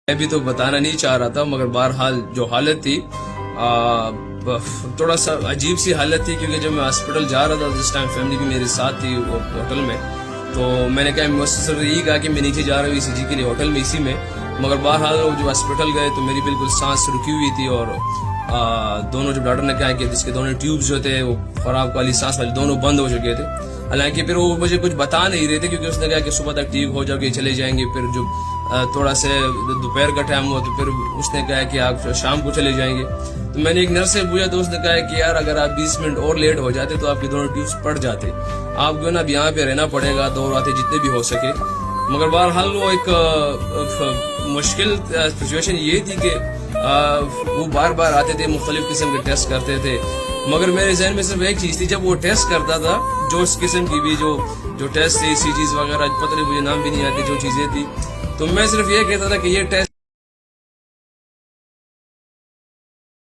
میں بھی تو بتانا نہیں چاہ رہا تھا، مگر بہرحال جو حالت تھی تھوڑا سا عجیب سی حالت تھی، کیونکہ جب میں ہاسپٹل جا رہا تھا جس ٹائم فیملی بھی میرے ساتھ تھی وہ ہوٹل میں، تو میں نے کہا صرف یہی کہا کہ میں نیچے جا رہا ہوں ECG کے لیے ہوٹل میں اسی میں، مگر بہرحال وہ جو ہاسپٹل گئے تو میری بالکل سانس رکی ہوئی تھی، اور دونوں جو ڈاکٹر نے کہا کہ جس کے دونوں ٹیوبز جو تھے وہ خوراک والی سانس والی دونوں بند ہو چکے تھے. حالانکہ پھر وہ مجھے کچھ بتا نہیں رہے تھے، کیونکہ اس نے کہا کہ صبح تک ٹھیک ہو جاؤ گے چلے جائیں گے، پھر جو تھوڑا سے دوپہر کا ٹائم ہوا تو پھر اس نے کہا کہ آپ شام کو چلے جائیں گے. تو میں نے ایک نرس سے پوچھا تو اس نے کہا کہ یار اگر آپ 20 منٹ اور لیٹ ہو جاتے تو آپ کے دونوں ٹیوبز پڑ جاتے، آپ کو نا اب یہاں پہ رہنا پڑے گا 2 راتیں جتنے بھی ہو سکے. مگر بہرحال وہ ایک مشکل سچویشن یہ تھی کہ وہ بار بار آتے تھے، مختلف قسم کے ٹیسٹ کرتے تھے، مگر میرے ذہن میں صرف ایک چیز تھی، جب وہ ٹیسٹ کرتا تھا جو اس قسم کی بھی جو ٹیسٹ تھی CGs وغیرہ پتہ نہیں مجھے نام بھی نہیں آتے جو چیزیں تھی، تو میں صرف یہ کہتا تھا کہ یہ ٹیسٹ